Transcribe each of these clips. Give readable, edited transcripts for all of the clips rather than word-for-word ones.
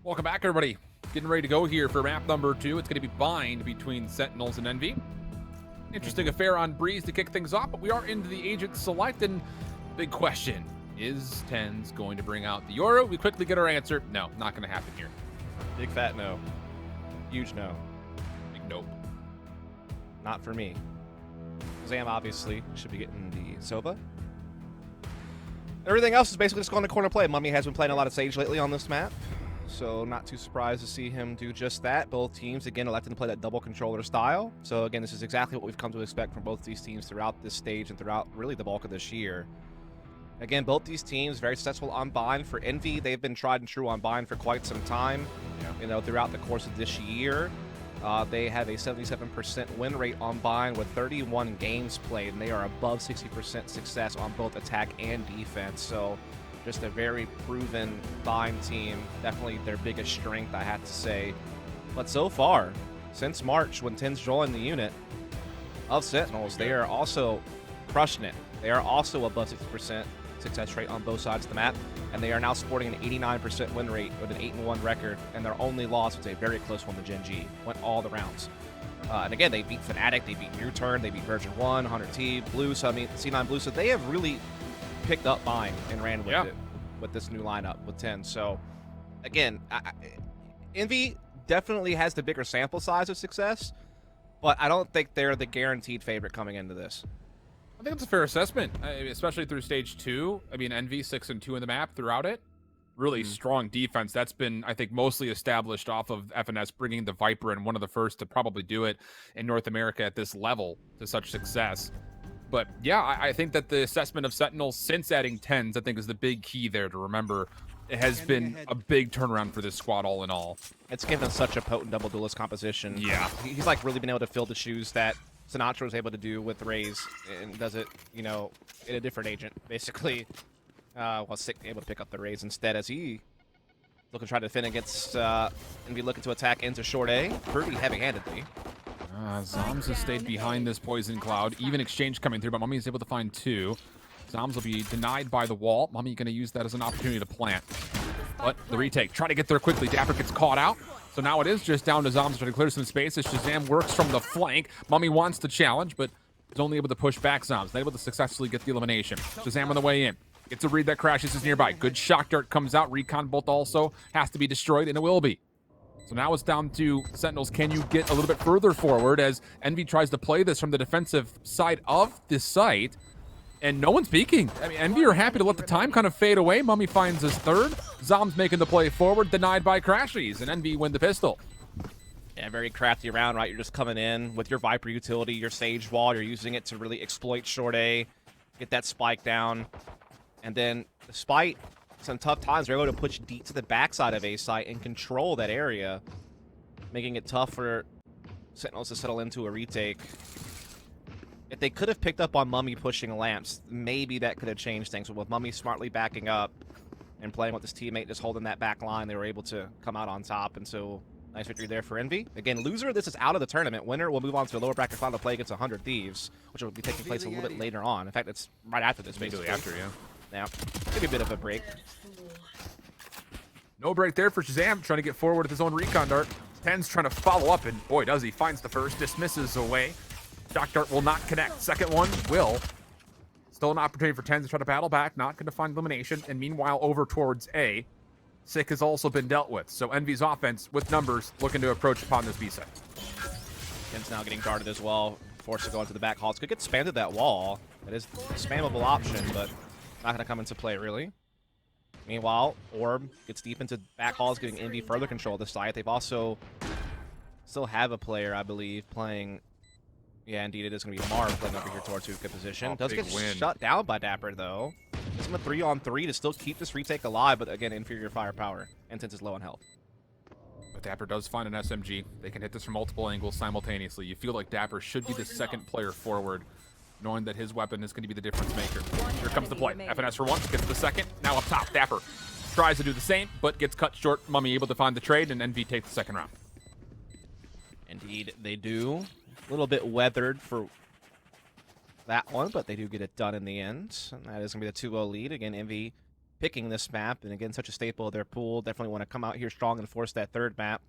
Welcome back, everybody. Getting ready to go here for map number 2. It's going to be bind between Sentinels and Envy. Interesting affair on Breeze to kick things off, but we are into the agent select, and big question, is TenZ going to bring out the Euro? We quickly get our answer. No, not going to happen here. Big fat no. Huge no. Big nope. Not for me. Zam obviously should be getting the Sova. Everything else is basically just going to corner play. Mummy has been playing a lot of Sage lately on this map, so not too surprised to see him do just that. Both teams, again, elected to play that double controller style. So, again, this is exactly what we've come to expect from both these teams throughout this stage and throughout really the bulk of this year. Again, both these teams very successful on bind. For Envy, they've been tried and true on bind for quite some time, you know, throughout the course of this year. They have a 77% win rate on bind with 31 games played, and they are above 60% success on both attack and defense. So just a very proven bind team. Definitely their biggest strength, I have to say. But so far, since March, when TenZ joined the unit of Sentinels, they are also crushing it. They are also above 60% success rate on both sides of the map, and they are now sporting an 89% win rate with an 8-1 record, and their only loss was a very close one to Gen G. Went all the rounds. And again, they beat Fnatic, they beat New Turn, they beat Version 1, 100T, Blue, so I mean, C9 Blue, so they have really picked up bind and ran with it with this new lineup with TenZ. So again, Envy definitely has the bigger sample size of success, but I don't think they're the guaranteed favorite coming into this. I think it's a fair assessment, especially through stage 2. I mean, Envy 6-2 in the map throughout it. Really strong defense. That's been, I think, mostly established off of FNS bringing the Viper in, one of the first to probably do it in North America at this level to such success. But yeah, I think that the assessment of Sentinels since adding TenZ, I think, is the big key there to remember. It has been a big turnaround for this squad all in all. It's given such a potent double duelist composition. Yeah. He's like really been able to fill the shoes that Sinatra was able to do with Raze, and does it, you know, in a different agent, basically. While Sick able to pick up the Raze instead, as he looking to try to defend against Envy, looking to attack into short A pretty heavy-handedly. Zoms has stayed behind this poison cloud. Even exchange coming through, but Mummy is able to find 2. Zoms will be denied by the wall. Mummy going to use that as an opportunity to plant. But the retake, try to get there quickly. Dapper gets caught out. So now it is just down to Zoms trying to clear some space as Shazam works from the flank. Mummy wants to challenge, but is only able to push back Zoms. Not able to successfully get the elimination. Shazam on the way in. Gets a read that crashes is nearby. Good shock dart comes out. Recon bolt also has to be destroyed, and it will be. So now it's down to Sentinels. Can you get a little bit further forward as Envy tries to play this from the defensive side of this site? And no one's peeking. I mean, Envy are happy to let the time kind of fade away. Mummy finds his third. Zoms making the play forward, denied by Crashies, and Envy win the pistol. Yeah, very crafty around, right? You're just coming in with your Viper utility, your Sage Wall. You're using it to really exploit short A, get that spike down. And then, despite some tough times, they're able to push deep to the backside of A site and control that area, making it tough for Sentinels to settle into a retake. If they could have picked up on Mummy pushing lamps, maybe that could have changed things. But with Mummy smartly backing up and playing with his teammate, just holding that back line, they were able to come out on top. And so, nice victory there for Envy. Again, loser, this is out of the tournament. Winner will move on to a lower bracket final play against 100 Thieves, which will be taking place a little bit later on. In fact, it's right after this, basically. After, yeah. Yeah, maybe a bit of a break. No break there for Shazam, trying to get forward with his own recon dart. TenZ trying to follow up, and boy, does he. Finds the first, dismisses away. Shock dart will not connect. Second one will. Still an opportunity for TenZ to try to battle back. Not going to find elimination. And meanwhile, over towards A, Sick has also been dealt with. So Envy's offense, with numbers, looking to approach upon this B side. TenZ now getting guarded as well. Forced to go into the back halls. Could get spammed to that wall. That is a spammable option, but not going to come into play, really. Meanwhile, Orb gets deep into back halls, giving Envy further control of the site. They've also still have a player, I believe, playing. Yeah, indeed, it is going to be Marv playing over here towards good position. Does get shut down by Dapper, though. It's a 3-on-3 to still keep this retake alive, but again, inferior firepower, and TenZ is low on health. But Dapper does find an SMG. They can hit this from multiple angles simultaneously. You feel like Dapper should be the second player forward, knowing that his weapon is going to be the difference maker. Here comes the play. FNS for one, gets the second. Now up top, Dapper tries to do the same, but gets cut short. Mummy able to find the trade, and Envy takes the second round. Indeed, they do. A little bit weathered for that one, but they do get it done in the end. And that is going to be the 2-0 lead. Again, Envy picking this map, and again, such a staple of their pool. Definitely want to come out here strong and force that third map,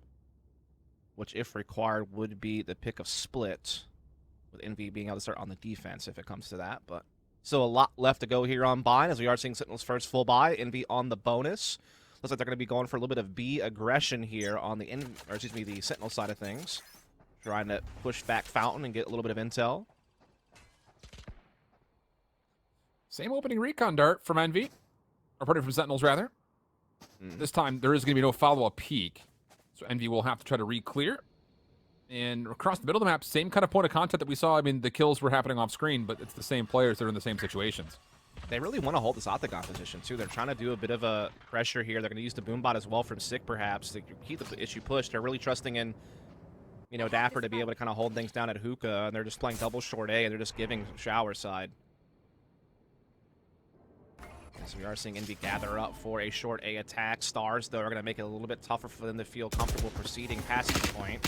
which, if required, would be the pick of Split, with Envy being able to start on the defense if it comes to that. But still a lot left to go here on buy, as we are seeing Sentinels first full buy, Envy on the bonus. Looks like they're going to be going for a little bit of B aggression here on the the Sentinel side of things, trying to push back Fountain and get a little bit of intel. Same opening recon dart from Envy. Or pardon, from Sentinels, rather. This time, there is going to be no follow-up peek. So Envy will have to try to re-clear. And across the middle of the map, same kind of point of contact that we saw. I mean, the kills were happening off screen, but it's the same players that are in the same situations. They really want to hold this octagon position, too. They're trying to do a bit of a pressure here. They're going to use the boombot as well from Sick, perhaps, to keep the issue pushed. They're really trusting in, you know, Dapper to be able to kind of hold things down at Hookah, and they're just playing double short A, and they're just giving Shower side. So we are seeing Envy gather up for a short A attack. Stars, though, are going to make it a little bit tougher for them to feel comfortable proceeding past this point.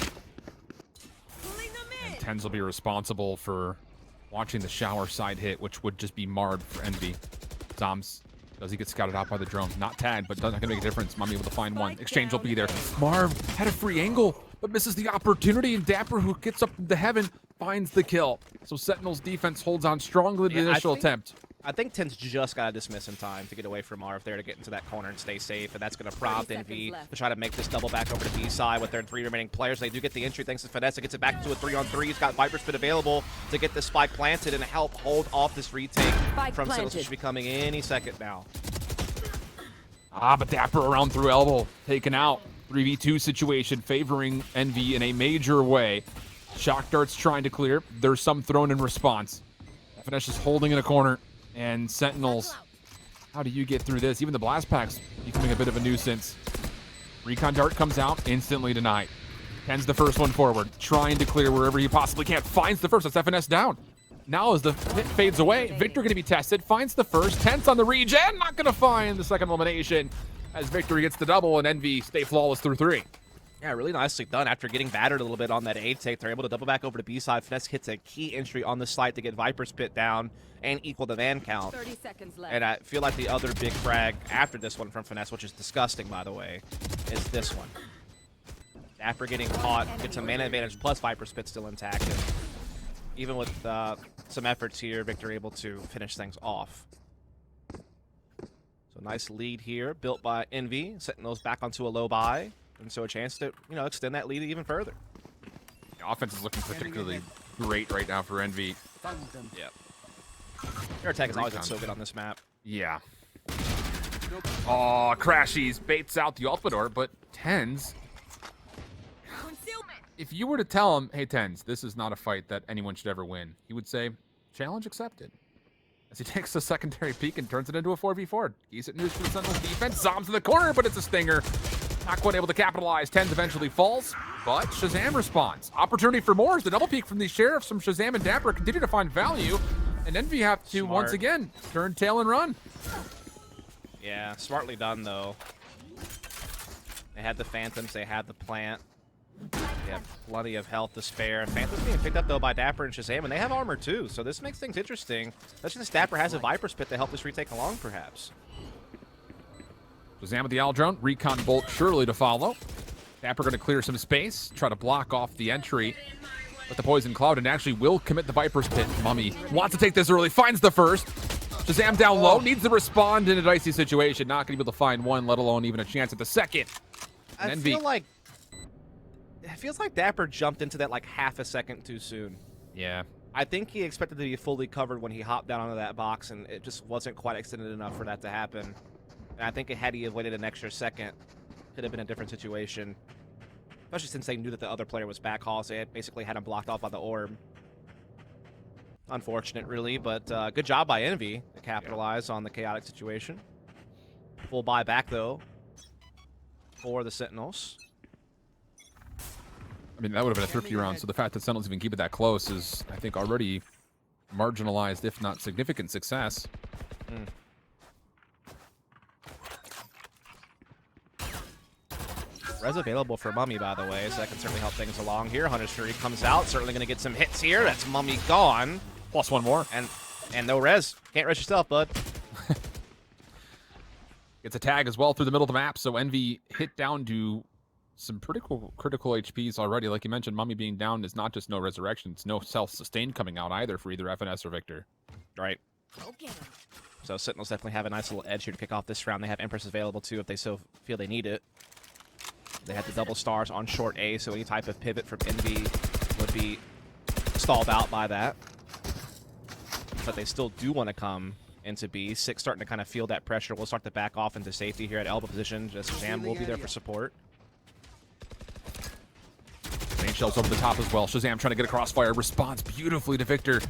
And Tens will be responsible for watching the Shower side hit, which would just be marred for Envy. Zoms, does he get scouted out by the drone? Not tagged, but not going to make a difference. Mummy able to find one. Exchange will be there. Marv had a free angle, but misses the opportunity, and Dapper, who gets up into heaven, finds the kill. So Sentinel's defense holds on strongly to the initial attempt. I think Ten's just got to dismiss in time to get away from Marv there to get into that corner and stay safe, and that's going to prompt Envy to try to make this double back over to B side with their 3 remaining players. They do get the entry thanks to Finesse. It gets it back to a 3-on-3. He's got Viper Spit available to get the spike planted and help hold off this retake from Sentinels, which should be coming any second now. But Dapper around through elbow, taken out. 3v2 situation favoring Envy in a major way. Shock darts trying to clear. There's some thrown in response. Finesse is holding in a corner. And Sentinels, how do you get through this? Even the blast packs becoming a bit of a nuisance. Recon dart comes out, instantly denied. Tens the first one forward, trying to clear wherever he possibly can. Finds the first, that's FNS down. Now as the hit fades away, Victor going to be tested, finds the first. Tens on the regen, not going to find the second elimination as Victor gets the double and Envy stay flawless through 3. Yeah, really nicely done. After getting battered a little bit on that A take, they're able to double back over to B side. Finesse hits a key entry on the site to get Viper Spit down and equal the van count. 30 seconds left. And I feel like the other big frag after this one from Finesse, which is disgusting, by the way, is this one. Dapper getting caught, gets a mana advantage, plus Viper Spit still intact. And even with some efforts here, Victor able to finish things off. So nice lead here, built by Envy. Sentinels back onto a low buy. And so a chance to, you know, extend that lead even further. The offense is looking particularly great right now for Envy. Yeah. Their attack has always been so good on this map. Yeah. Oh, Crashies baits out the Ultrador, but Tens, if you were to tell him, hey, Tens, this is not a fight that anyone should ever win, he would say, challenge accepted. As he takes a secondary peek and turns it into a 4v4. Decent news for the Sentinels defense. Zoms in the corner, but it's a stinger. Not quite able to capitalize. Tens eventually falls, but Shazam responds. Opportunity for more as the double peek from these Sheriffs from Shazam and Dapper continue to find value. And Envy have to, once again, turn tail and run. Yeah, smartly done, though. They had the Phantoms, they had the plant. They have plenty of health to spare. Phantoms being picked up, though, by Dapper and Shazam, and they have armor, too. So this makes things interesting. Especially since Dapper has a Viper Spit to help this retake along, perhaps. Shazam with the Owl Drone. Recon Bolt surely to follow. Dapper going to clear some space, try to block off the entry with the Poison Cloud, and actually will commit the Viper's Pit. Mummy wants to take this early, finds the first. Shazam down low, needs to respond in a dicey situation. Not going to be able to find one, let alone even a chance at the second. I feel like it feels like Dapper jumped into that like half a second too soon. Yeah. I think he expected to be fully covered when he hopped down onto that box, and it just wasn't quite extended enough for that to happen. And I think had he waited an extra second, could have been a different situation. Especially since they knew that the other player was back hall, so they basically had him blocked off by the orb. Unfortunate, really, but good job by Envy to capitalize on the chaotic situation. Full buy back, though, for the Sentinels. I mean, that would have been a thrifty round, so the fact that Sentinels even keep it that close is, I think, already marginalized, if not significant success. Res available for Mummy, by the way, so that can certainly help things along here. Hunter's Fury comes out, certainly going to get some hits here. That's Mummy gone. Plus one more. And no res. Can't res yourself, bud. Gets a tag as well through the middle of the map, so Envy hit down to some pretty critical HPs already. Like you mentioned, Mummy being down is not just no resurrection, it's no self-sustain coming out either for either FNS or Victor. Right. So Sentinels definitely have a nice little edge here to kick off this round. They have Empress available too if they so feel they need it. They had the double stars on short A, so any type of pivot from Envy would be stalled out by that. But they still do want to come into B. Six starting to kind of feel that pressure. We'll start to back off into safety here at elbow position. Just Shazam will be there for support. Rain shells over the top as well. Shazam trying to get a crossfire. Responds beautifully to Victor.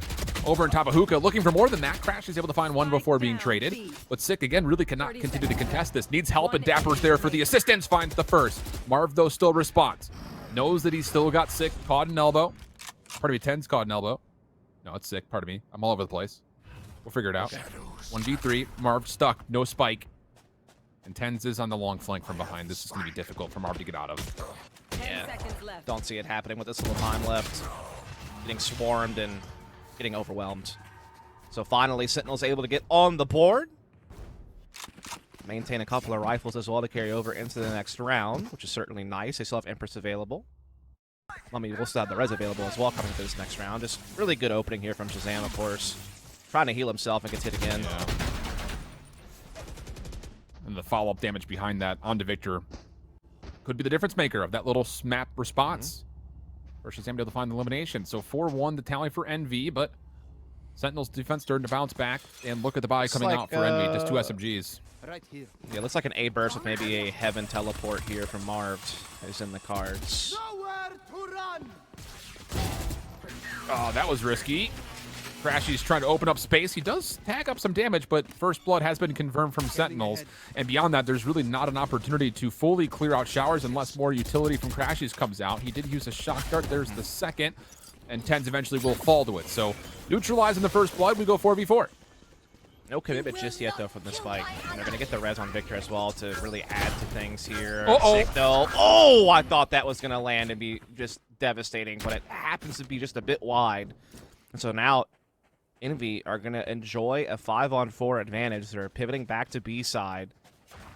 Over on top of Hookah. Looking for more than that. Crash is able to find one before being traded. But Sick, again, really cannot continue to contest this. Needs help, and Dapper's there for the assistance. Finds the first. Marv, though, still responds. Knows that he's still got Sick caught in elbow. Pardon me, 10's caught in elbow. No, it's Sick. Pardon me. I'm all over the place. We'll figure it out. 1v3. Marv stuck. No spike. And 10's is on the long flank from behind. This is going to be difficult for Marv to get out of. Yeah. Don't see it happening with this little time left. Getting swarmed and getting overwhelmed. So finally, Sentinel's able to get on the board. Maintain a couple of rifles as well to carry over into the next round, which is certainly nice. They still have Empress available. Mummy will still have the res available as well coming to this next round. Just really good opening here from Shazam, of course. Trying to heal himself and gets hit again. Yeah. And the follow-up damage behind that onto Victor could be the difference maker of that little smap response. Or Shazam able to find the elimination. So 4-1 the tally for NV, but Sentinel's defense starting to bounce back. And look at the buy coming out for NV. Just 2 SMGs. Right here. Yeah, looks like an A burst with maybe a heaven teleport here from Marv is in the cards. Nowhere to run. Oh, that was risky. Crashy's trying to open up space. He does tag up some damage, but first blood has been confirmed from Sentinels. And beyond that, there's really not an opportunity to fully clear out showers unless more utility from Crashy's comes out. He did use a shock dart. There's the second. And 10's eventually will fall to it. So neutralizing the first blood, we go 4v4. No commitment just yet, though, from this fight. And they're going to get the res on Victor as well to really add to things here. Uh-oh. Sick, though. Oh, I thought that was going to land and be just devastating, but it happens to be just a bit wide. And so now Envy are going to enjoy a 5-on-4 advantage. They're pivoting back to B side.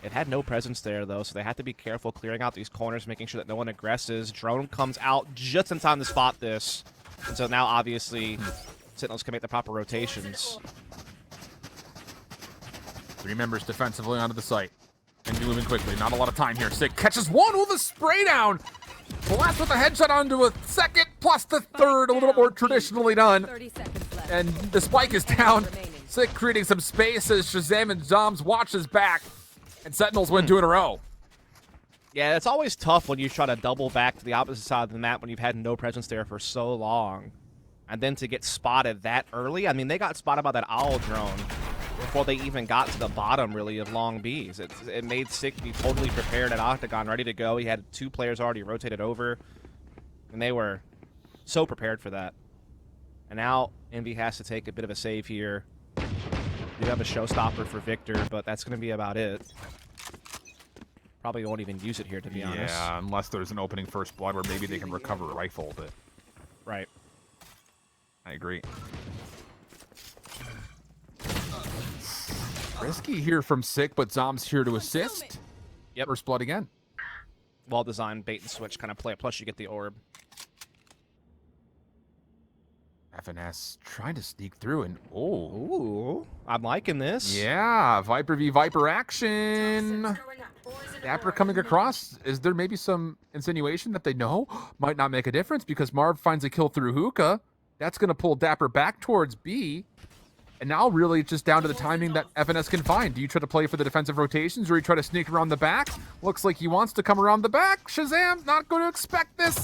It had no presence there, though, so they have to be careful clearing out these corners, making sure that no one aggresses. Drone comes out just in time to spot this. And so now, obviously, Sentinels can make the proper rotations. 3 members defensively onto the site. And moving quickly. Not a lot of time here. Sick catches one with a spray down. Blast with a headshot onto a second, plus the third. A little bit more traditionally done. 30 seconds left. And the spike is down. Sick creating some space as Shazam and Zoms watches back. And Sentinels win 2 in a row. Yeah, it's always tough when you try to double back to the opposite side of the map when you've had no presence there for so long. And then to get spotted that early. I mean, they got spotted by that owl drone before they even got to the bottom, really, of long Bs. It made Sick be totally prepared at Octagon, ready to go. He had 2 players already rotated over, and they were so prepared for that. And now Envy has to take a bit of a save here. You have a showstopper for Victor, but that's going to be about it. Probably won't even use it here, to be honest. Yeah, unless there's an opening first blood where maybe they can recover a rifle, but... Right. I agree. Risky here from Sick, but Zom's here to assist. Yep. First blood again. Well-designed bait and switch kind of play. Plus, you get the orb. FNS trying to sneak through, and Ooh, I'm liking this. yeah, Viper v Viper action. Dapper coming across. Is there maybe some insinuation that they know might not make a difference because Marv finds a kill through Hookah? That's going to pull Dapper back towards B. And now really it's just down to the timing that FNS can find. Do you try to play for the defensive rotations or you try to sneak around the back? Looks like he wants to come around the back. Shazam, not going to expect this.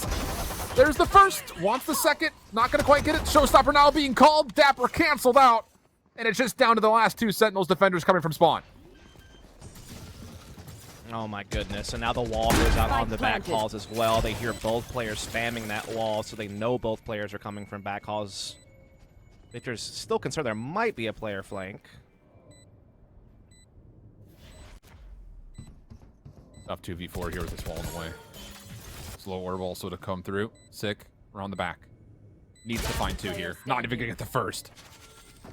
There's the first, wants the second, not going to quite get it. Showstopper now being called. Dapper canceled out. And it's just down to the last 2 Sentinels defenders coming from spawn. Oh my goodness, and now the wall goes out on the back halls as well. They hear both players spamming that wall, so they know both players are coming from back halls. Victor's still concerned there might be a player flank. Tough 2v4 here with this wall in the way. Slow orb also to come through. Sick, around the back. Needs to find 2 here. Not even gonna get the first.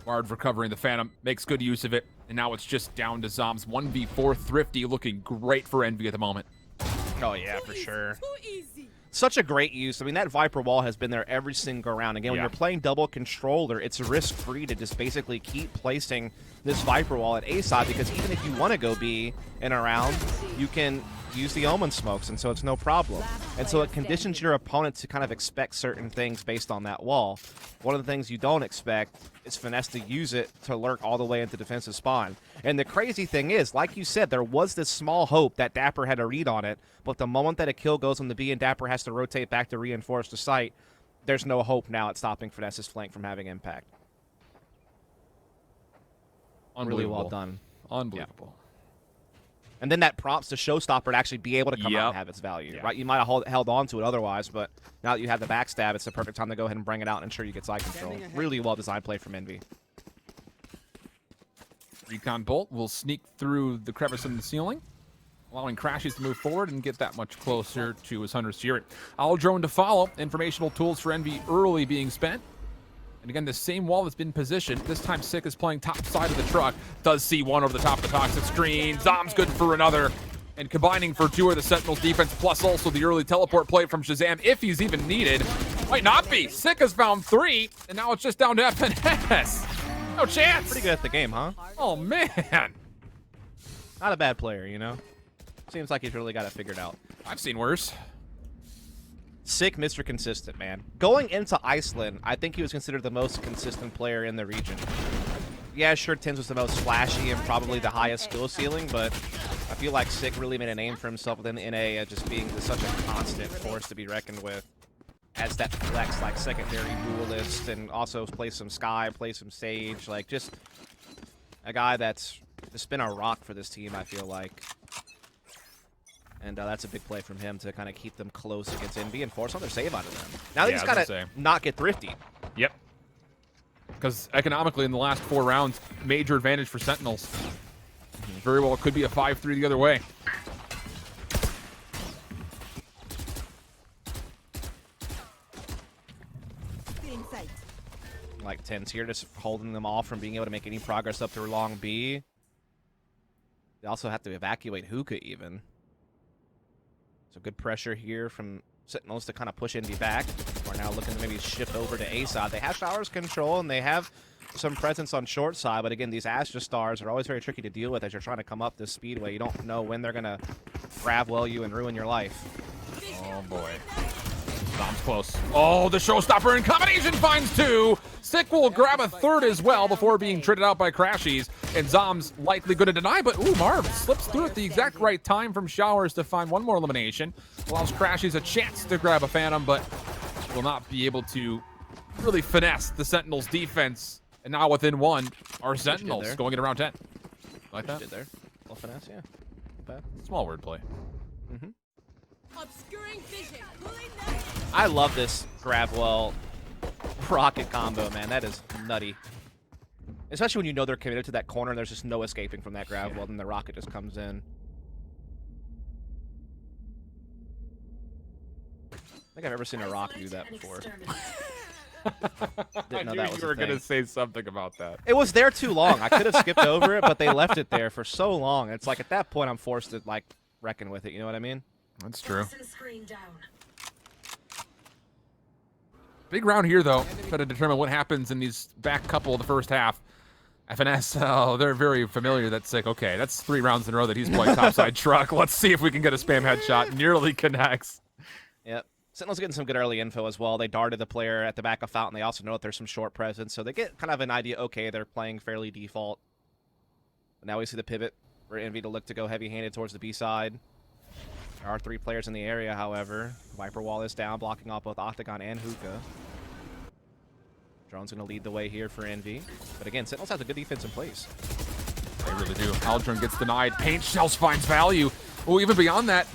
Bard recovering the Phantom, makes good use of it, and now it's just down to Zoms. 1v4 Thrifty, looking great for Envy at the moment. Oh yeah, for sure. Such a great use. I mean, that Viper wall has been there every single round. Again, when you're playing double controller, it's risk-free to just basically keep placing this Viper wall at A side, because even if you want to go B in a round, you can use the Omen smokes, and so it's no problem. And so it conditions your opponent to kind of expect certain things based on that wall. One of the things you don't expect is Finesse to use it to lurk all the way into defensive spawn. And the crazy thing is, like you said, there was this small hope that Dapper had a read on it, but the moment that a kill goes on the B and Dapper has to rotate back to reinforce the site, there's no hope now at stopping Finesse's flank from having impact. Really well done. Unbelievable. Yeah. And then that prompts the showstopper to actually be able to come out and have its value, right? You might have held on to it otherwise, but now that you have the backstab, it's the perfect time to go ahead and bring it out and ensure you get side control. Really well designed play from Envy. Recon Bolt will sneak through the crevice in the ceiling, allowing Crashies to move forward and get that much closer to his Hunter's Fury. Owl Drone to follow. Informational tools for Envy early being spent. And again, the same wall that's been positioned. This time, Sick is playing top side of the truck. Does see one over the top of the toxic screen. Zom's good for another. And combining for two of the Sentinels defense, plus also the early teleport play from Shazam, if he's even needed. Might not be. Sick has found 3, and now it's just down to FNS. No chance. Pretty good at the game, huh? Oh, man. Not a bad player, you know? Seems like he's really got it figured out. I've seen worse. Sick, Mr. Consistent, man. Going into Iceland, I think he was considered the most consistent player in the region. Yeah, sure, Tins was the most flashy and probably the highest skill ceiling, but I feel like Sick really made a name for himself within the NA, just being such a constant force to be reckoned with. As that flex, like, secondary duelist, and also play some Sky, play some Sage, like, just a guy that's just been a rock for this team, I feel like. And that's a big play from him to kind of keep them close against Envy and force another save out of them. Now they just got to not get thrifty. Yep. Because economically in the last 4 rounds, major advantage for Sentinels. Very well could be a 5-3 the other way. Like Tens here, just holding them off from being able to make any progress up through long B. They also have to evacuate Hookah even. So good pressure here from Sentinels to kind of push Envy back. We're now looking to maybe shift over to A side. They have Showers control and they have some presence on short side, but again, these Astra Stars are always very tricky to deal with as you're trying to come up this speedway. You don't know when they're going to grab well you and ruin your life. Oh boy. Dom's close. Oh, the showstopper in combination finds 2. Sick will grab a 3rd as well before being traded out by Crashies. And Zom's likely going to deny, but ooh, Marv slips through at the exact right time from Showers to find one more elimination. Allows Crashies a chance to grab a Phantom, but will not be able to really finesse the Sentinels defense. And now within 1 are Sentinels going into round 10. Like that? Did there. Little finesse, yeah. Not bad. Small wordplay. Mm-hmm. Obscuring vision. I love this Gravwell rocket combo, man. That is nutty. Especially when you know they're committed to that corner and there's just no escaping from that Gravwell, then the rocket just comes in. I think I've ever seen a rock do that before. I knew you were going to say something about that. It was there too long. I could have skipped over it, but they left it there for so long. It's like at that point I'm forced to like reckon with it, you know what I mean? That's true. Big round here, though. Got to determine what happens in these back couple of the first half. FNS, oh, they're very familiar. That's like, okay, that's 3 rounds in a row that he's playing topside truck. Let's see if we can get a spam headshot. Nearly connects. Yep. Sentinel's getting some good early info as well. They darted the player at the back of Fountain. They also know that there's some short presence, so they get kind of an idea, okay, they're playing fairly default. But now we see the pivot for Envy to look to go heavy-handed towards the B side. There are 3 players in the area, however. Viper wall is down, blocking off both Octagon and Hookah. Drone's going to lead the way here for Envy. But again, Sentinels has a good defense in place. They really do. Aldrin gets denied. Paint Shells finds value. Oh, even beyond that,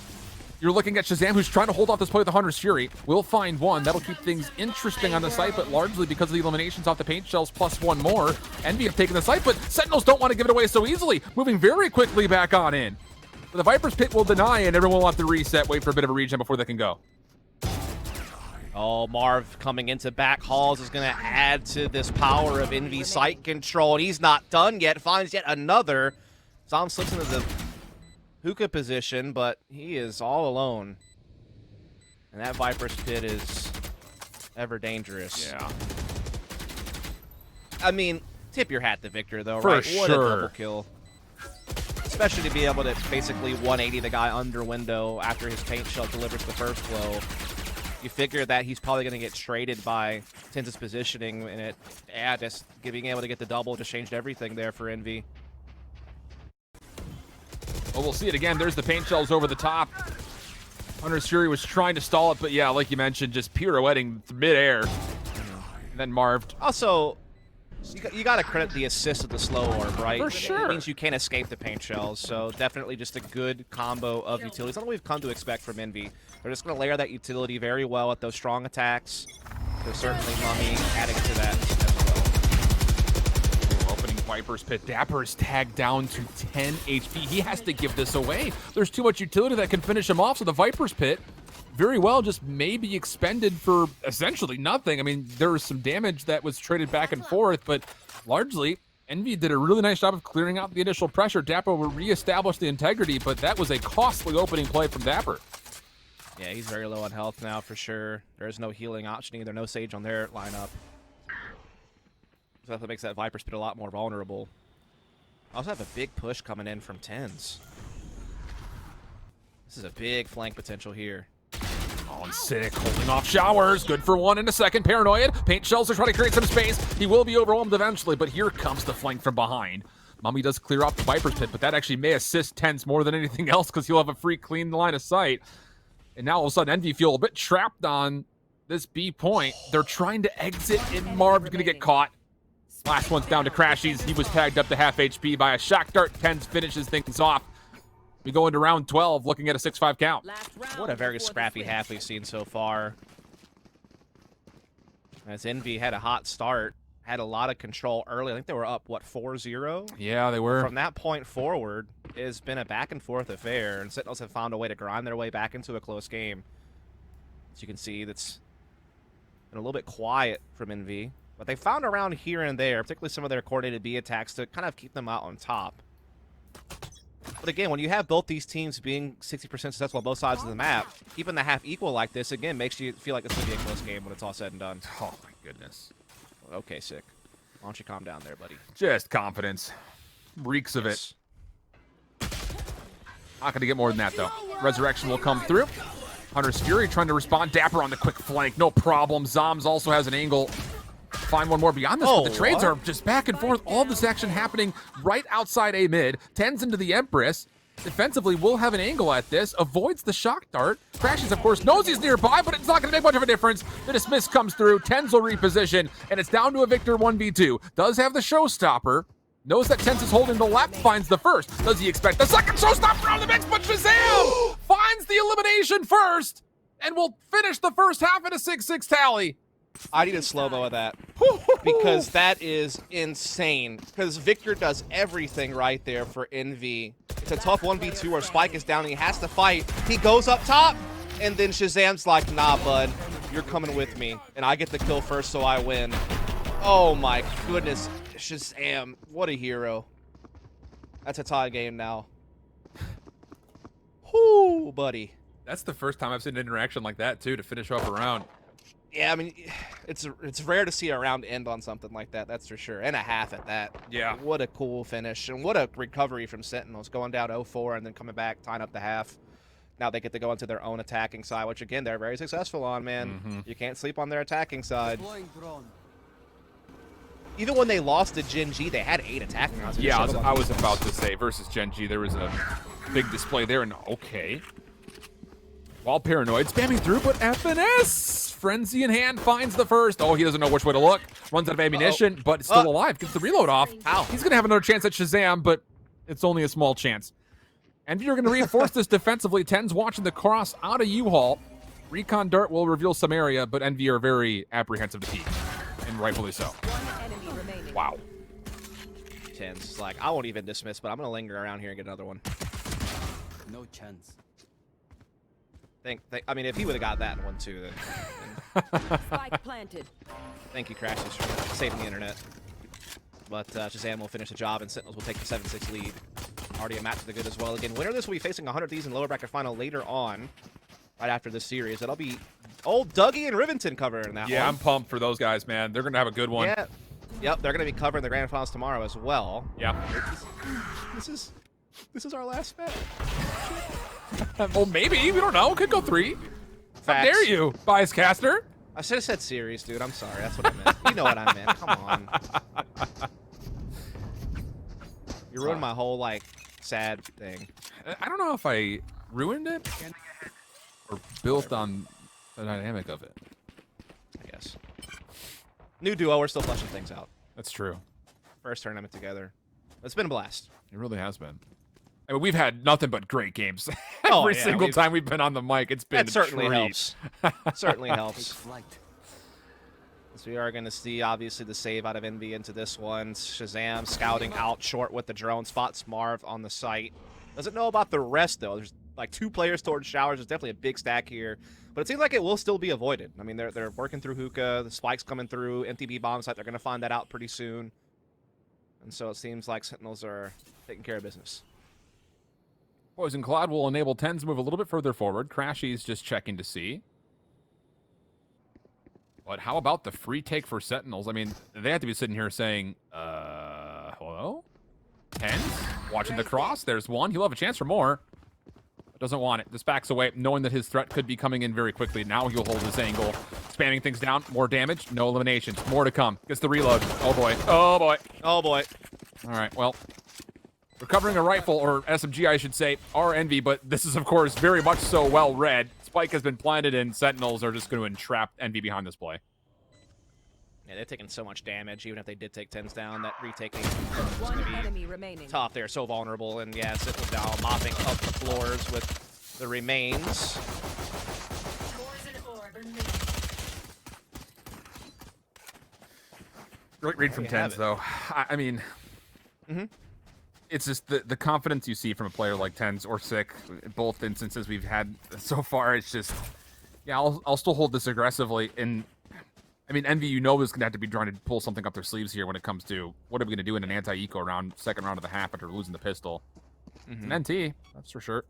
you're looking at Shazam, who's trying to hold off this play with the Hunter's Fury. Will find 1. That'll keep things interesting on the site, but largely because of the eliminations off the Paint Shells plus 1 more. Envy have taken the site, but Sentinels don't want to give it away so easily. Moving very quickly back on in. The Viper's Pit will deny, and everyone will have to reset, wait for a bit of a regen before they can go. Oh, Marv coming into back halls is going to add to this power of Envy site control, and he's not done yet. Finds yet another. Zom slips into the hookah position, but he is all alone. And that Viper's Pit is ever dangerous. Yeah. I mean, tip your hat to Victor, though, For right? What a sure. double kill. Especially to be able to basically 180 the guy under window after his paint shell delivers the first blow. You figure that he's probably going to get traded by Tenz's positioning, and just being able to get the double just changed everything there for Envy. Well, we'll see it again. There's the paint shells over the top. Hunter's Fury was trying to stall it, but yeah, like you mentioned, just pirouetting midair. And then Marv. Also, you got to credit the assist of the slow orb, right? For sure. It means you can't escape the paint shells, so definitely just a good combo of utilities. Not what we've come to expect from Envy. They're just going to layer that utility very well at those strong attacks. There's certainly Mummy adding to that as well. Opening Viper's Pit. Dapper is tagged down to 10 HP. He has to give this away. There's too much utility that can finish him off, so the Viper's Pit very well just may be expended for essentially nothing. I mean, there was some damage that was traded back and forth, but largely, Envy did a really nice job of clearing out the initial pressure. Dapper will reestablish the integrity, but that was a costly opening play from Dapper. Yeah, he's very low on health now for sure. There's no healing option either. No Sage on their lineup. So that makes that Viper's Pit a lot more vulnerable. I also have a big push coming in from Tens. This is a big flank potential here. Oh, and Sick holding off showers. Good for one in a second. Paranoid. Paint shells are trying to create some space. He will be overwhelmed eventually, but here comes the flank from behind. Mummy does clear off the Viper's Pit, but that actually may assist Tens more than anything else because he'll have a free, clean line of sight. And now all of a sudden, Envy feel a bit trapped on this B point. They're trying to exit, and Marv's going to get caught. Last one's down to Crashies. He was tagged up to half HP by a shock dart. Tens finishes things off. We go into round 12, looking at a 6-5 count. What a very scrappy half we've seen so far. As Envy had a hot start, had a lot of control early. I think they were up, what, 4-0? Yeah, they were. From that point forward, it's been a back-and-forth affair, and Sentinels have found a way to grind their way back into a close game. As you can see, that's been a little bit quiet from Envy. But they found around here and there, particularly some of their coordinated B attacks, to kind of keep them out on top. But again, when you have both these teams being 60% successful on both sides of the map, keeping the half equal like this, again, makes you feel like it's going to be a close game when it's all said and done. Oh, my goodness. Okay, Sick. Why don't you calm down there, buddy? Just confidence. Reeks of it. Not going to get more than that, though. Resurrection will come through. Hunter's Fury trying to respond. Dapper on the quick flank. No problem. Zoms also has an angle. Find one more beyond this, but the trades are just back and forth. All this action happening right outside A mid. Tens into the Empress. Defensively, will have an angle at this. Avoids the shock dart. Crashes, of course, knows he's nearby, but it's not going to make much of a difference. The dismiss comes through. Tens will reposition, and it's down to a Victor 1v2. Does have the showstopper. Knows that Tens is holding the left, finds the first. Does he expect the second showstopper out of the mix? But Shazam finds the elimination first, and will finish the first half in a 6-6 tally. I need a slow-mo of that because that is insane. Because Victor does everything right there for Envy. It's a tough 1v2 where Spike is down and he has to fight. He goes up top, and then Shazam's like, nah, bud, you're coming with me. And I get the kill first, so I win. Oh, my goodness. Shazam, what a hero. That's a tie game now. Whoo, buddy. That's the first time I've seen an interaction like that, too, to finish off a round. Yeah, I mean, it's rare to see a round end on something like that, that's for sure. And a half at that. Yeah. What a cool finish. And what a recovery from Sentinels, going down 0-4 and then coming back, tying up the half. Now they get to go into their own attacking side, which, again, they're very successful on, man. You can't sleep on their attacking side. Even when they lost to Gen G, they had 8 attacking rounds. Yeah, I was about to say, versus Gen G, there was a big display there, and okay. While Paranoid spamming through, but FNS! Frenzy in hand, finds the first. Oh, he doesn't know which way to look. Runs out of ammunition, but still alive. Gets the reload off. Ow. He's going to have another chance at Shazam, but it's only a small chance. And you're going to reinforce this defensively. Tens watching the cross out of U-Haul. Recon Dart will reveal some area, but Envy are very apprehensive to peek, and rightfully so. Wow. Tens is like, I won't even dismiss, but I'm going to linger around here and get another one. No chance. I mean, if he would have got that in 1-2, then Spike planted. thank you, Crashes, for saving the internet. But Shazam will finish the job, and Sentinels will take the 7-6 lead. Already a match to the good as well. Again, winner of this will be facing 100 Thieves in lower bracket final later on, right after this series. That'll be old Dougie and Rivington covering that one. Yeah, I'm pumped for those guys, man. They're going to have a good one. Yeah. Yep, they're going to be covering the grand finals tomorrow as well. Yeah. This is our last match. Well, maybe. We don't know. Could go 3. How Facts. dare you, bias caster? I should have said series, dude. I'm sorry. That's what I meant. You know what I meant. Come on. You ruined my whole, like, sad thing. I don't know if I ruined it or built on the dynamic of it. I guess. New duo. We're still fleshing things out. That's true. First tournament together. It's been a blast. It really has been. I mean, we've had nothing but great games. Oh, Every yeah, single time we've been on the mic, it's been That certainly a treat. helps. Certainly helps. So we are going to see, obviously, the save out of Envy into this one. Shazam scouting out short with the drone. Spots Marv on the site. Doesn't know about the rest, though. There's like 2 players towards showers. There's definitely a big stack here. But it seems like it will still be avoided. I mean, they're working through hookah. The spike's coming through. MTB bomb site. They're going to find that out pretty soon. And so it seems like Sentinels are taking care of business. Poison Cloud will enable Tens to move a little bit further forward. Crashy's just checking to see. But how about the free take for Sentinels? I mean, they have to be sitting here saying, hello? Tens? Watching the cross. There's one. He'll have a chance for more. Doesn't want it. Just backs away, knowing that his threat could be coming in very quickly. Now he'll hold his angle. Spamming things down. More damage. No eliminations. More to come. Gets the reload. Oh, boy. Oh, boy. Oh, boy. All right, well, recovering a rifle, or SMG, I should say, are Envy, but this is, of course, very much so well read. Spike has been planted, and Sentinels are just going to entrap Envy behind this play. Yeah, they're taking so much damage, even if they did take 10s down. That retaking One enemy remaining. tough. They're so vulnerable, and yeah, Sentinels down, mopping up the floors with the remains. Great read from There you have Tens, it. though. I mean, it's just the confidence you see from a player like Tens or Sick. Both instances we've had so far, it's just, yeah, I'll still hold this aggressively. And I mean, Envy, you know, is going to have to be trying to pull something up their sleeves here when it comes to what are we going to do in an anti-eco round, second round of the half after losing the pistol. An NT, that's for sure.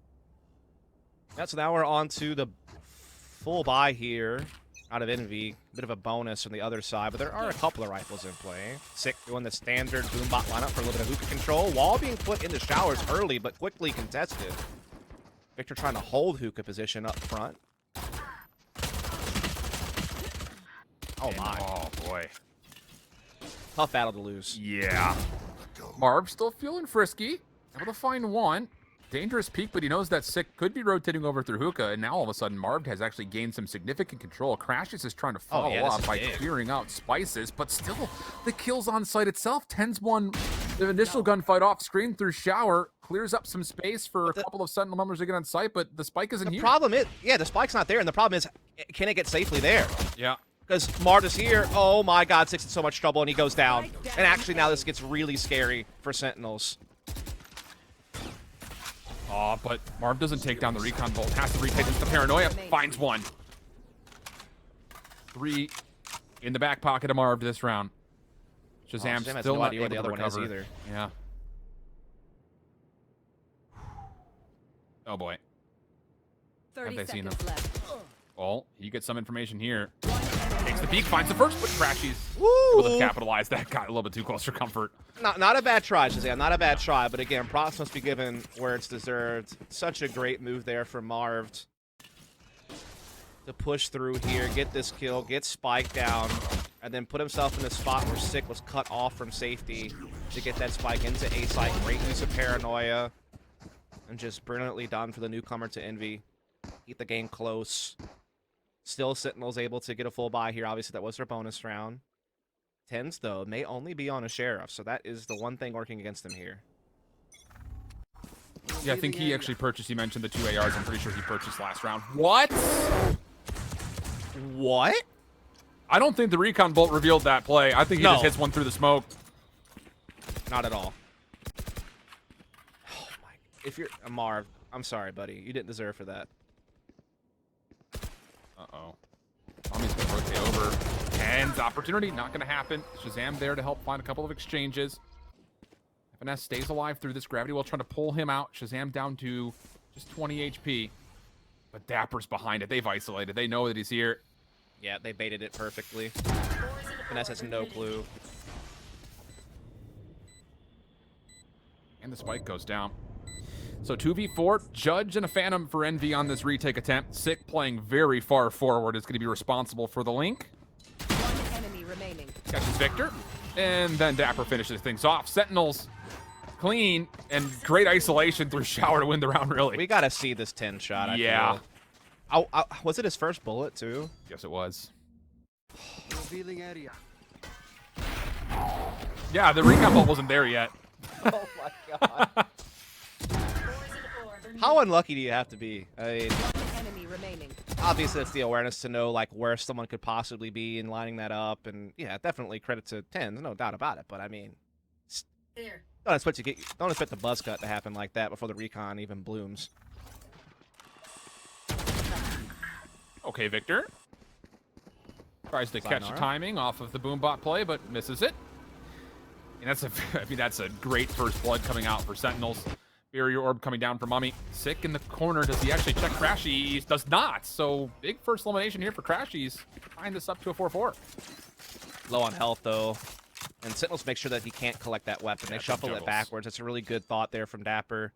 Yeah, so now we're on to the full buy here out of Envy. A bit of a bonus from the other side, but there are a couple of rifles in play. Sick doing the standard boombot lineup for a little bit of hookah control. Wall being put into showers early, but quickly contested. Victor trying to hold hookah position up front. Oh my. Oh, boy. Tough battle to lose. Yeah. Marv still feeling frisky. Able to find one. Dangerous peek, but he knows that Sick could be rotating over through hookah, and now all of a sudden Marv has actually gained some significant control. Crashes is trying to follow this up is by big. clearing out Spices, but still the kills on site itself. Tens won the initial gunfight off screen through shower, clears up some space for a couple of Sentinel members to get on site, but the spike isn't The here. problem is, yeah, the spike's not there, and the problem is, can it get safely there? Yeah. Because Marv is here. Oh my god, Six in so much trouble, and he goes down. And actually now this gets really scary for Sentinels. Oh, but Marv doesn't take down the recon bolt. Has to retake into the paranoia. Finds one. 3 in the back pocket of Marv this round. Shazam Shazam has still no not idea where able the to other one is recover. either. Yeah. Oh boy. 30 Have they seen seconds left. Well, he gets some information here. Takes the peek, finds the first, but Crashies Woo! able to capitalize. That got a little bit too close for comfort. Not a bad try, Shazam. Not a bad try, but again, props must be given where it's deserved. Such a great move there from Marv to push through here, get this kill, get Spike down, and then put himself in a spot where Sick was cut off from safety to get that Spike into A site. Great use of paranoia, and just brilliantly done for the newcomer to Envy. Keep the game close. Still, Sentinels able to get a full buy here. Obviously, that was their bonus round. Tens, though, may only be on a Sheriff, so that is the one thing working against them here. Yeah, I think he actually purchased, he mentioned the 2 ARs. I'm pretty sure he purchased last round. What? What? I don't think the recon bolt revealed that play. I think he No. just hits one through the smoke. Not at all. Oh my! If you're Marv, I'm sorry, buddy. You didn't deserve for that. Uh-oh. Mummy's gonna rotate over. Tens opportunity, not gonna happen. Shazam there to help find a couple of exchanges. FNS stays alive through this gravity while trying to pull him out. Shazam down to just 20 HP. But Dapper's behind it. They've isolated. They know that he's here. Yeah, they baited it perfectly. Finesse has no clue. And the spike goes down. So 2v4, Judge and a Phantom for Envy on this retake attempt. Sick playing very far forward is going to be responsible for the link. One enemy remaining. Catches Victor. And then Dapper finishes things off. Sentinels clean and great isolation through Shower to win the round, really. We got to see this 10 shot, I Yeah. feel. Was it his first bullet, too? Yes, it was. Revealing area. Yeah, the recon ball wasn't there yet. Oh, my God. How unlucky do you have to be? I mean, One enemy remaining. obviously it's the awareness to know like where someone could possibly be and lining that up, and yeah, definitely credit to 10, no doubt about it. But I mean, don't expect the buzz cut to happen like that before the recon even blooms. Okay, Victor. Tries to catch the Sayonara. timing off of the boombot play, but misses it. And that's a great first blood coming out for Sentinels. Barrier orb coming down for Mummy. Sick in the corner. Does he actually check Crashies? Does not. So big first elimination here for Crashies. Tying this up to a 4-4. Low on health though, and Sentinels make sure that he can't collect that weapon. They Yeah, shuffle it juggles. backwards. It's a really good thought there from Dapper.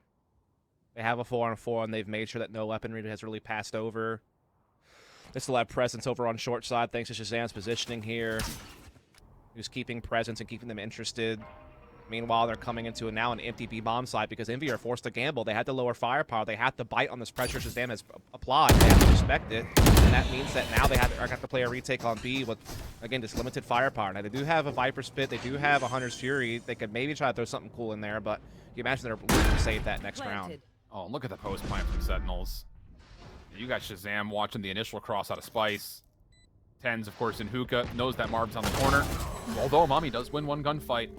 They have a 4-on-4, and they've made sure that no weaponry has really passed over. They still have presence over on short side thanks to Shazam's positioning here. Who's keeping presence and keeping them interested. Meanwhile, they're coming into now an empty B-bomb side because Envy are forced to gamble. They had to lower firepower. They had to bite on this pressure Shazam has applied. They have to respect it. And that means that now they have to play a retake on B with, again, just limited firepower. Now, they do have a Viper Spit. They do have a Hunter's Fury. They could maybe try to throw something cool in there, but you imagine they're looking to save that next round. Planted. Oh, and look at the post plant from Sentinels. You got Shazam watching the initial cross out of Spice. Tens, of course, in Hookah. Knows that Marv's on the corner. Although Mommy does win one gunfight.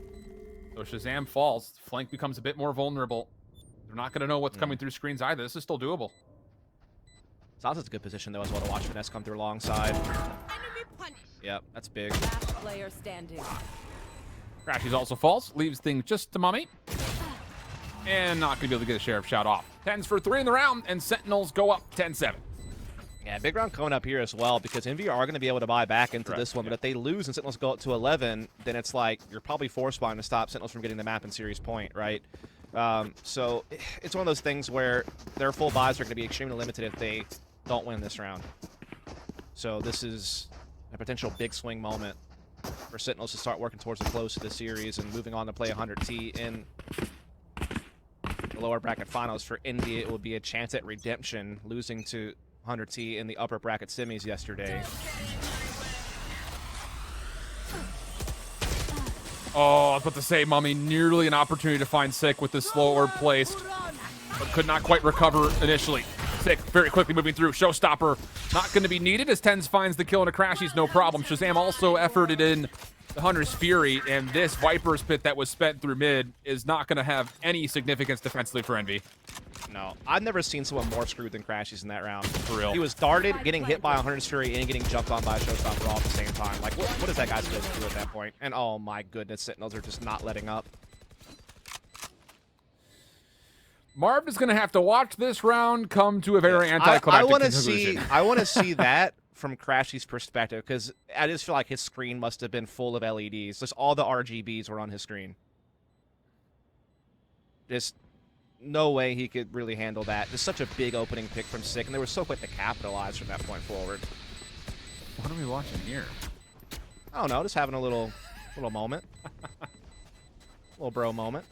So Shazam falls. Flank becomes a bit more vulnerable. They're not going to know what's coming through screens either. This is still doable. Salsa's a good position, though, as well, to watch Finesse come through alongside. Yep, that's big. Last player standing. Crashies also falls. Leaves things just to Mummy. And not going to be able to get a Sheriff shout off. Tens for 3 in the round, and Sentinels go up 10-7. Yeah, big round coming up here as well because Envy are going to be able to buy back into Correct, this one. yeah. But if they lose and Sentinels go up to 11, then it's like you're probably force buying to stop Sentinels from getting the map in series point, right? So it's one of those things where their full buys are going to be extremely limited if they don't win this round. So this is a potential big swing moment for Sentinels to start working towards the close of the series and moving on to play 100T in the lower bracket finals. For Envy, it will be a chance at redemption, losing to 100T in the upper bracket semis yesterday. Oh, I was about to say, Mummy, nearly an opportunity to find Sick with this slow orb placed, but could not quite recover initially. Sick very quickly moving through. Showstopper not going to be needed as Tens finds the kill and a Crashies, no problem. Shazam also efforted in the Hunter's Fury, and this Viper's Pit that was spent through mid is not going to have any significance defensively for Envy. No, I've never seen someone more screwed than Crashies in that round. For real. He was darted, getting hit by a Hunter's Fury, and getting jumped on by a Showstopper all at the same time. Like, what is that guy supposed to do at that point? And oh my goodness, Sentinels are just not letting up. Marv is going to have to watch this round come to a very anticlimactic conclusion. I want to see that from Crashy's perspective, because I just feel like his screen must have been full of LEDs. Just all the RGBs were on his screen. Just no way he could really handle that. Just such a big opening pick from Sick, and they were so quick to capitalize from that point forward. What are we watching here? I don't know, just having a little moment. Little bro moment.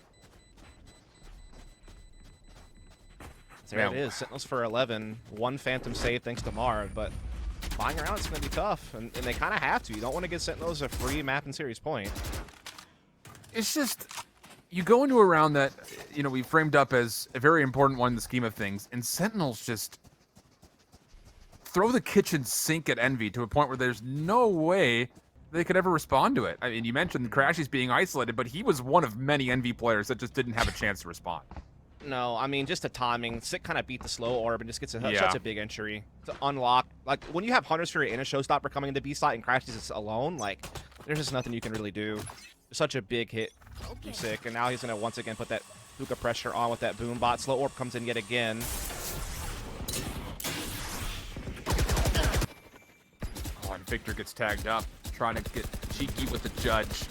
There Yeah. it is. Sentinels for 11. One Phantom save thanks to Marv, but flying around it's going to be tough, and they kind of have to. You don't want to give Sentinels a free map and series point. It's just, you go into a round that, you know, we framed up as a very important one in the scheme of things, and Sentinels just throw the kitchen sink at Envy to a point where there's no way they could ever respond to it. I mean, you mentioned Crashies being isolated, but he was one of many Envy players that just didn't have a chance to respond. No, I mean, just the timing. Sick kind of beat the slow orb and just gets Yeah. such a big entry to unlock. Like, when you have Hunter's Fury and a Showstopper coming into B site and crashes alone, like, there's just nothing you can really do. Such a big hit from Sick, and now he's going to once again put that hookah pressure on with that boom bot. Slow orb comes in yet again. Oh, and Victor gets tagged up, trying to get cheeky with the judge.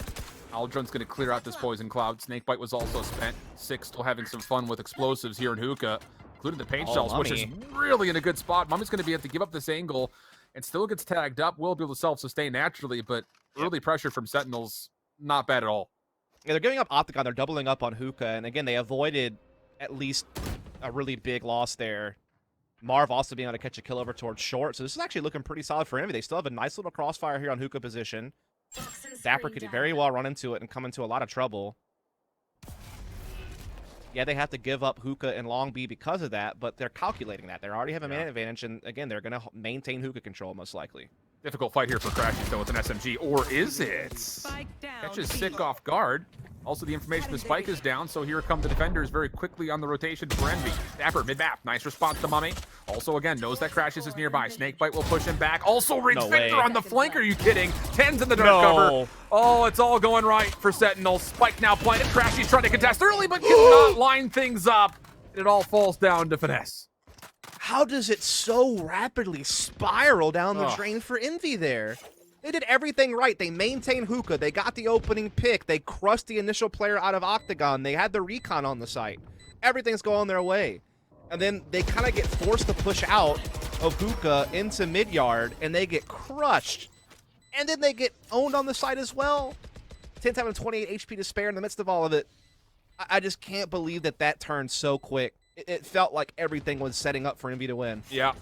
Aldrin's going to clear out this poison cloud. Snakebite was also spent. Sick still having some fun with explosives here in hookah, including the paint shells, which is really in a good spot. Mummy's going to be able to give up this angle and still gets tagged up. Will be able to self-sustain naturally, but early pressure from Sentinels, not bad at all. Yeah, they're giving up Octagon. They're doubling up on hookah, and again, they avoided at least a really big loss there. Marv also being able to catch a kill over towards short, so this is actually looking pretty solid for Envy. They still have a nice little crossfire here on hookah position. Dapper could very well run into it and come into a lot of trouble. Yeah, they have to give up hookah and long B because of that, but they're calculating that. They already have a man advantage, and again, they're going to maintain hookah control most likely. Difficult fight here for Crashies, though, with an SMG. Or is it? Catches Sick off guard. Also, the information the spike is down, so here come the defenders very quickly on the rotation for Envy. Dapper, mid-map. Nice response to Mummy. Also, again, knows that Crashies is nearby. Snakebite will push him back. Also, reads Victor on the flank. Are you kidding? 10's in the dark cover. Oh, it's all going right for Sentinels. Spike now planted. Crashies trying to contest early, but cannot line things up. It all falls down to Finesse. How does it so rapidly spiral down the drain for Envy there? They did everything right. They maintained hookah. They got the opening pick. They crushed the initial player out of Octagon. They had the recon on the site. Everything's going their way. And then they kind of get forced to push out of hookah into mid-yard, and they get crushed. And then they get owned on the site as well. 10th having 28 HP to spare in the midst of all of it. I just can't believe that that turned so quick. It felt like everything was setting up for Envy to win. Yeah.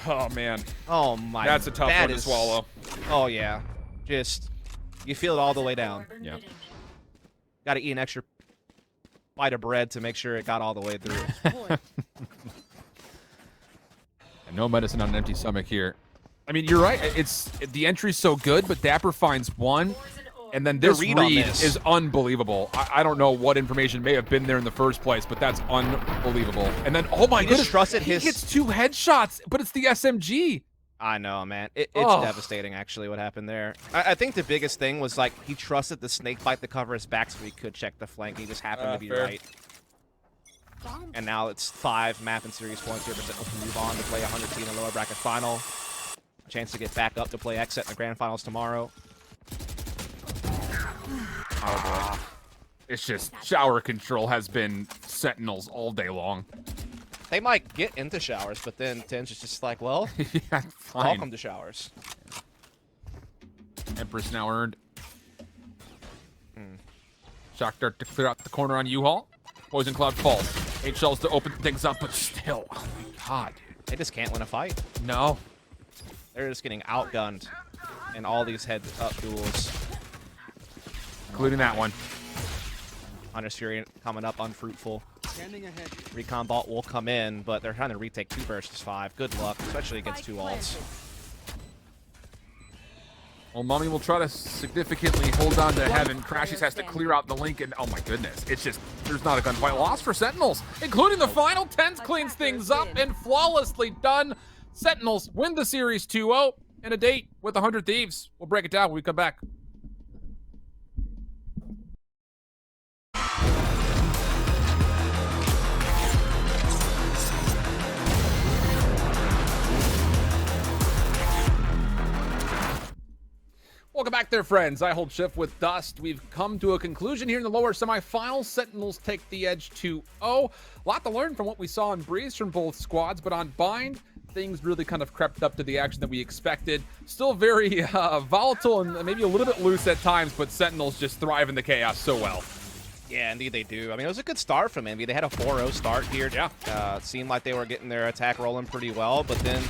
Oh, man. Oh, my. That's a tough one to swallow. Oh, yeah. Just, you feel it all the way down. Yeah. Got to eat an extra bite of bread to make sure it got all the way through. And no medicine on an empty stomach here. I mean, you're right. The entry's so good, but Dapper finds one. And then this read is unbelievable. I don't know what information may have been there in the first place, but that's unbelievable. And then, oh my goodness, he gets 2 headshots, but it's the SMG. I know, man. It's devastating, actually, what happened there. I think the biggest thing was, like, he trusted the Snakebite to cover his back so he could check the flank. He just happened to be right. And now it's 5 map and series points here, but Sentinels can move on to play 100T in the lower bracket final. Chance to get back up to play Exit in the grand finals tomorrow. Oh boy. It's just shower control has been Sentinels all day long. They might get into showers, but then Ten's just like, well, yeah, fine. welcome to showers. Empress now earned. Shock Dart to clear out the corner on U-Haul. Poison Cloud falls. 8 shells to open things up, but still, oh my god, dude. They just can't win a fight. No. They're just getting outgunned in all these head-up duels. Including that one. Hunter's Fury coming up unfruitful. Scanning ahead. Recon Vault will come in, but they're trying to retake 2 versus 5. Good luck, especially against 2 alts. Well, Mummy will try to significantly hold on to heaven. Crashies has to clear out the link, and oh my goodness, it's just, there's not a gunfight loss for Sentinels, including the final. Tenz cleans things up and flawlessly done. Sentinels win the series 2-0 and a date with 100 Thieves. We'll break it down when we come back. Welcome back there, friends. I hold shift with Dust. We've come to a conclusion here in the lower semifinals. Sentinels take the edge 2-0. A lot to learn from what we saw in Breeze from both squads, but on Bind, things really kind of crept up to the action that we expected. Still very volatile and maybe a little bit loose at times, but Sentinels just thrive in the chaos so well. Yeah, indeed they do. I mean, it was a good start from Envy. They had a 4-0 start here. Yeah. It seemed like they were getting their attack rolling pretty well, but then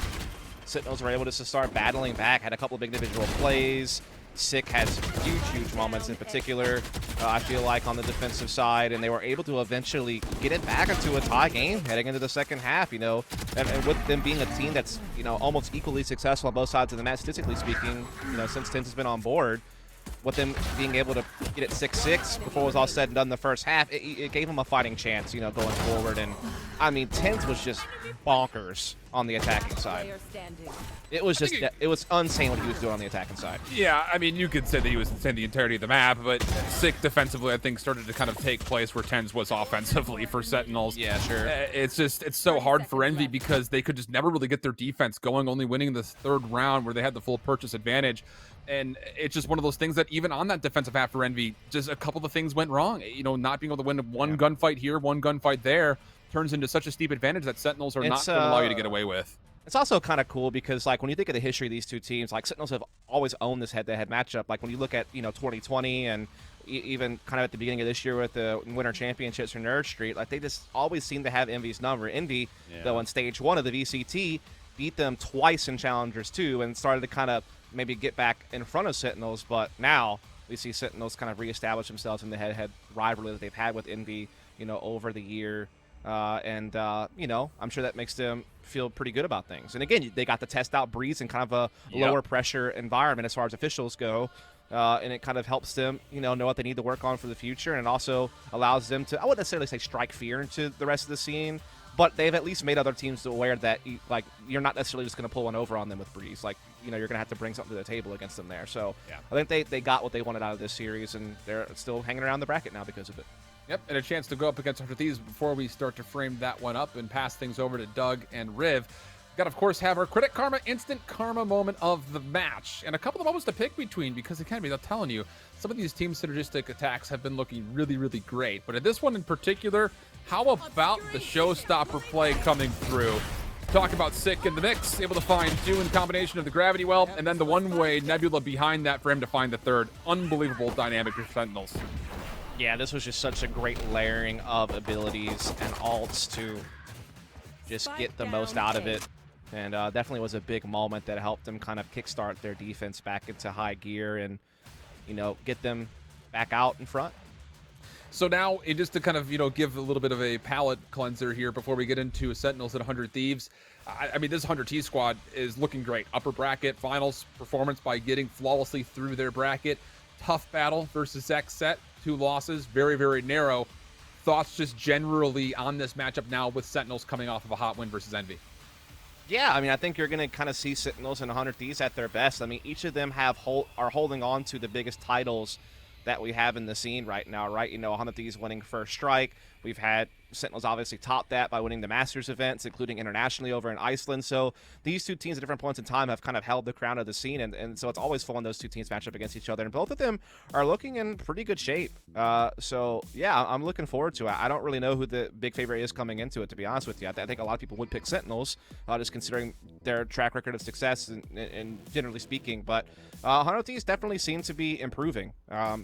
Sentinels were able to start battling back, had a couple of big individual plays. Sick has huge moments in particular, I feel like, on the defensive side, and they were able to eventually get it back into a tie game heading into the second half, you know, and with them being a team that's, you know, almost equally successful on both sides of the map, statistically speaking, you know, since Tenz has been on board. with them being able to get it 6-6 before it was all said and done in the first half, it gave them a fighting chance, you know, going forward. And I mean, TenZ was just bonkers on the attacking side. Player standing. It was just, it was insane what he was doing on the attacking side. Yeah, I mean, you could say that he was insane the entirety of the map, but Sick defensively, I think, started to kind of take place where TenZ was offensively for Sentinels. Yeah, sure. It's so hard for Envy because they could just never really get their defense going, only winning this third round where they had the full purchase advantage. And it's just one of those things that even on that defensive half for Envy, just a couple of things went wrong. You know, not being able to win one gunfight here, one gunfight there, turns into such a steep advantage that Sentinels are not going to allow you to get away with. It's also kind of cool because, like, when you think of the history of these two teams, like, Sentinels have always owned this head-to-head matchup. Like, when you look at, you know, 2020 and even kind of at the beginning of this year with the Winter Championships for Nerd Street, like, they just always seem to have Envy's number. Envy, though, in Stage 1 of the VCT, beat them twice in Challengers 2 and started to kind of maybe get back in front of Sentinels. But now we see Sentinels kind of reestablish themselves in the head-to-head rivalry that they've had with Envy, you know, over the year. You know, I'm sure that makes them feel pretty good about things. And again, they got to test out Breeze in kind of a lower pressure environment as far as officials go. And it kind of helps them, you know what they need to work on for the future. And it also allows them to, I wouldn't necessarily say strike fear into the rest of the scene, but they've at least made other teams aware that, like, you're not necessarily just going to pull one over on them with Breeze. Like, you know, you're going to have to bring something to the table against them there. So I think they got what they wanted out of this series, and they're still hanging around the bracket now because of it. Yep, and a chance to go up against 100 Thieves before we start to frame that one up and pass things over to Doug and Riv. Got to, of course, have our Credit Karma instant karma moment of the match. And a couple of moments to pick between because it can be, I'm telling you, some of these team synergistic attacks have been looking really, really great. But in this one in particular, how about the showstopper play coming through? Talk about Sick in the mix, able to find two in combination of the Gravity Well, and then the one-way Nebula behind that for him to find the third. Unbelievable dynamic for Sentinels. Yeah, this was just such a great layering of abilities and alts to just get the most out of it. And definitely was a big moment that helped them kind of kickstart their defense back into high gear and, you know, get them back out in front. So now, just to kind of, you know, give a little bit of a palate cleanser here before we get into Sentinels at 100 Thieves. I mean, this 100 T squad is looking great. Upper bracket finals performance by getting flawlessly through their bracket. Tough battle versus Xset. 2 losses, very, very narrow. Thoughts just generally on this matchup now with Sentinels coming off of a hot win versus Envy? Yeah, I mean, I think you're going to kind of see Sentinels and 100 Thieves at their best. I mean, each of them are holding on to the biggest titles that we have in the scene right now, right? You know, 100 Thieves winning First Strike. We've had Sentinels obviously top that by winning the Masters events, including internationally over in Iceland. So these two teams at different points in time have kind of held the crown of the scene, and so it's always fun when those two teams match up against each other, and both of them are looking in pretty good shape. So yeah, I'm looking forward to it. I don't really know who the big favorite is coming into it, to be honest with you. I think a lot of people would pick Sentinels, just considering their track record of success and generally speaking, but 100 Thieves definitely seem to be improving.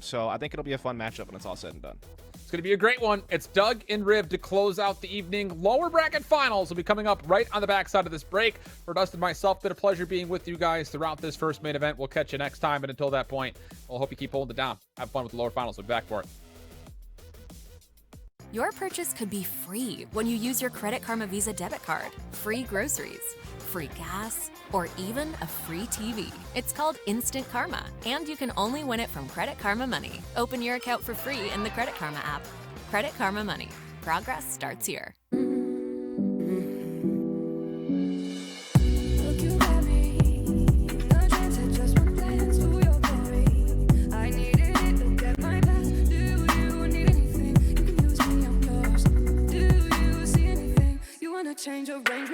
So I think it'll be a fun matchup when it's all said and done. It's going to be a great one. It's Doug and Riv to close out the evening. Lower bracket finals will be coming up right on the backside of this break. For Dustin and myself, been a pleasure being with you guys throughout this first main event. We'll catch you next time, and until that point, we'll hope you keep holding it down. Have fun with the lower finals. We'll be back for it. Your purchase could be free when you use your Credit Karma Visa debit card. Free groceries, free gas, or even a free TV. It's called Instant Karma, and you can only win it from Credit Karma Money. Open your account for free in the Credit Karma app. Credit Karma Money. Progress starts here. Change of range.